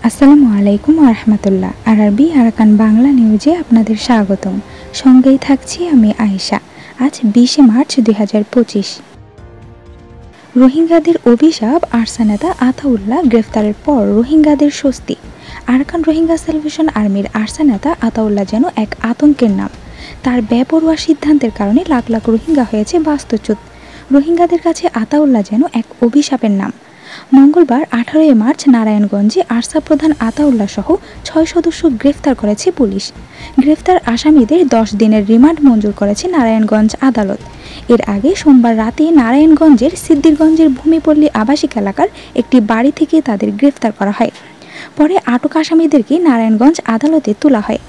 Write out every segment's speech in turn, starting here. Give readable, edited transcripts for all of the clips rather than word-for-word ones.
আসসালামু আলাইকুম ওয়া রাহমাতুল্লাহ। আরবি আরাকান বাংলা নিউজে আপনাদের স্বাগতম। সঙ্গেই থাকছি আমি আয়েশা। আজ 20 মার্চ 2025। রোহিঙ্গাদের অভিশাপ। আরসা নেতা আতাউল্লাহ গ্রেফতারের পর রোহিঙ্গাদের স্বস্তি। আরাকান রোহিঙ্গা স্যালভেশন আর্মির আরসা নেতা আতাউল্লাহ যেন এক আতঙ্কের নাম। তার বেপরোয়া সিদ্ধান্তের কারণে লাখ লাখ রোহিঙ্গা হয়েছে বাস্তুচ্যুত। রোহিঙ্গাদের কাছে আতাউল্লাহ যেন এক অভিশাপের নাম। মঙ্গলবার 18 মার্চ নারায়ণগঞ্জে আরসা প্রধান আতাউল্লাহ সহ 6 সদস্য গ্রেফতার করেছে পুলিশ। গ্রেফতার আসামিদের 10 দিনের রিমান্ড মঞ্জুর করেছে নারায়ণগঞ্জ আদালত। এর আগে সোমবার রাতে নারায়ণগঞ্জের সিদ্দিরগঞ্জের ভূমিপল্লী আবাসিক এলাকার একটি বাড়ি থেকে তাদের গ্রেফতার করা হয়। পরে আটক আসামিদেরকে নারায়ণগঞ্জ আদালতে তোলা হয়।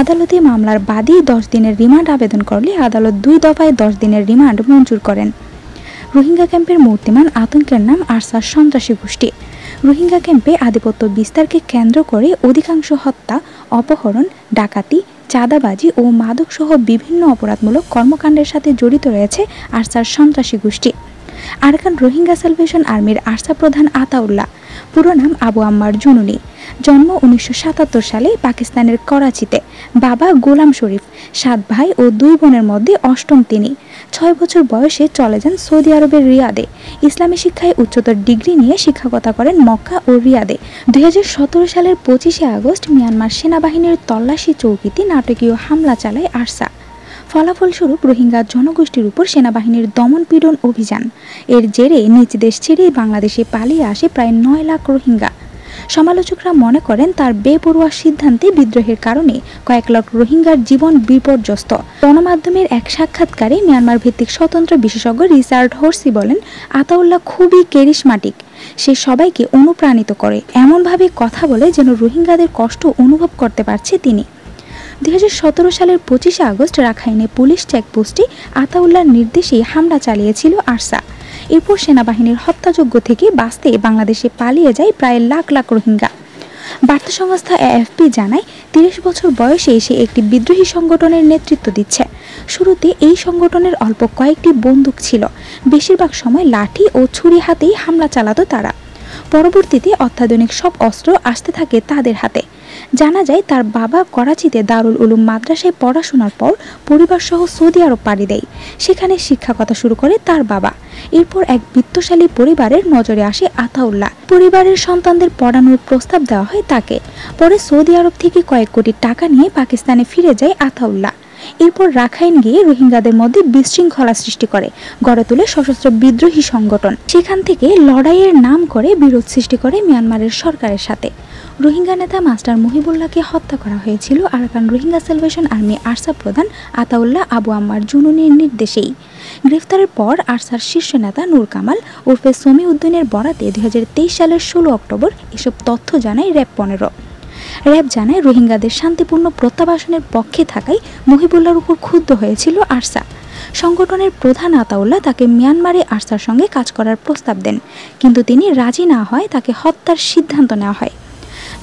আদালতে মামলার বাদী 10 দিনের রিমান্ড আবেদন করলে আদালত 2 দফায় 10 দিনের রিমান্ড মঞ্জুর করেন। রোহিঙ্গা ক্যাম্পের মূর্তিমান আতঙ্কের নাম আরসার সন্ত্রাসী গোষ্ঠী। রোহিঙ্গা ক্যাম্পে আধিপত্য বিস্তারকে কেন্দ্র করে অধিকাংশ হত্যা, অপহরণ, ডাকাতি, চাঁদাবাজি ও মাদকসহ বিভিন্ন অপরাধমূলক কর্মকাণ্ডের সাথে জড়িত রয়েছে আরসার সন্ত্রাসী গোষ্ঠী। আরাকান রোহিঙ্গা স্যালভেশন আর্মির আরসা প্রধান আতাউল্লাহ, পুরো নাম আবু আম্মার জুনুনি, জন্ম 1977 সালে পাকিস্তানের করাচিতে। বাবা গোলাম শরীফ, 7 ভাই ও 2 বোনের মধ্যে অষ্টম তিনি। 6 বছর বয়সে চলে যান সৌদি আরবের রিয়াদে। ইসলামী শিক্ষায় উচ্চতর ডিগ্রি নিয়ে শিক্ষকতা করেন মক্কা ও রিয়াদে। 2017 সালের 25 আগস্ট মিয়ানমার সেনাবাহিনীর তল্লাশি চৌকিতে নাটকীয় হামলা চালায় আরসা। ফলাফলস্বরূপ রোহিঙ্গা জনগোষ্ঠীর উপর সেনাবাহিনীর দমনপীড়ন অভিযান। এর জেরে নিজ দেশ ছেড়ে বাংলাদেশে পালিয়ে আসে প্রায় 9 লাখ রোহিঙ্গা। সমালোচকরা মনে করেন তার বেপরোয়া সিদ্ধান্তে বিদ্রোহের কারণে কয়েক লাখ রোহিঙ্গার জীবন বিপর্যস্ত। গণমাধ্যমের এক সাক্ষাৎকারে মিয়ানমার ভিত্তিক স্বতন্ত্র বিশেষজ্ঞ রিচার্ড হোর্সি বলেন, আতাউল্লাহ খুবই ক্যারিশমাটিক। সে সবাইকে অনুপ্রাণিত করে, এমনভাবে কথা বলে যেন রোহিঙ্গাদের কষ্ট অনুভব করতে পারছে তিনি। 2017 সালের 25 আগস্ট রাখাইনে পুলিশ চেকপোস্টে আতাউল্লাহর নির্দেশেই হামলা চালিয়েছিল আরসা। এরপর সেনাবাহিনীর হত্যাযজ্ঞ থেকে বাঁচতে বাংলাদেশে পালিয়ে যায় প্রায় লাখ লাখ রোহিঙ্গা। বার্তা সংস্থা এএফপি জানায়, 30 বছর বয়সে সে একটি বিদ্রোহী সংগঠনের নেতৃত্ব দিচ্ছে। শুরুতে এই সংগঠনের অল্প কয়েকটি বন্দুক ছিল। বেশিরভাগ সময় লাঠি ও ছুরি হাতেই হামলা চালাতো তারা। পরবর্তীতে অত্যাধুনিক সব অস্ত্র আসতে থাকে তাদের হাতে। জানা যায়, তার বাবা করাচিতে দারুল উলুম মাদ্রাসায় পড়াশোনার পর পরিবারসহ সৌদি আরব পাড়ি দেয়। সেখানে শিক্ষকতা শুরু করে তার বাবা। এরপর এক বিত্তশালী পরিবারের নজরে আসে আতাউল্লাহ। পরিবারের সন্তানদের পড়ানোর প্রস্তাব দেওয়া হয় তাকে। পরে সৌদি আরব থেকে কয়েক কোটি টাকা নিয়ে পাকিস্তানে ফিরে যায় আতাউল্লাহ। এরপর রাখাইন গিয়ে রোহিঙ্গাদের মধ্যে বিশৃঙ্খলা সৃষ্টি করে, গড়ে তোলে সশস্ত্র বিদ্রোহী সংগঠন। সেখান থেকে লড়াইয়ের নাম করে বিরোধ সৃষ্টি করে মিয়ানমারের সরকারের সাথে। রোহিঙ্গা নেতা মাস্টার মুহিবুল্লাহকে হত্যা করা হয়েছিল Arakan Rohingya salvation army ARSA প্রধান আতাউল্লাহ আবু আম্মার জুনুনির নির্দেশেই। গ্রেফতারের পর আরসার শীর্ষ নেতা নূর কামাল ওরফে সমী উদ্দিনের বরাতে 2023 সালের 16 অক্টোবর এসব তথ্য জানায় র্যাব 15। র্যাব জানায়, রোহিঙ্গাদের শান্তিপূর্ণ প্রত্যাবাসনের পক্ষে থাকায় মুহিবুল্লাহর উপর ক্ষুব্ধ হয়েছিল আরসা। সংগঠনের প্রধান আতাউল্লাহ তাকে মিয়ানমারে আরসার সঙ্গে কাজ করার প্রস্তাব দেন, কিন্তু তিনি রাজি না হয় তাকে হত্যার সিদ্ধান্ত নেওয়া হয়।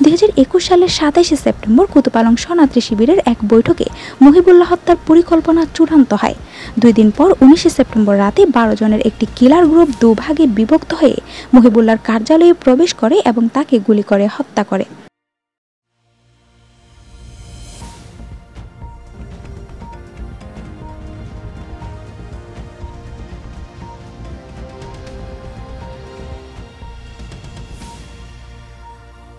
2021 সালের 27 সেপ্টেম্বর কুতুপালং শরণার্থী শিবিরের এক বৈঠকে মুহিবুল্লাহ হত্যার পরিকল্পনা চূড়ান্ত হয়। 2 দিন পর 19 সেপ্টেম্বর রাতে 12 জনের একটি কিলার গ্রুপ দুভাগে বিভক্ত হয়ে মুহিবুল্লাহর কার্যালয়ে প্রবেশ করে এবং তাকে গুলি করে হত্যা করে।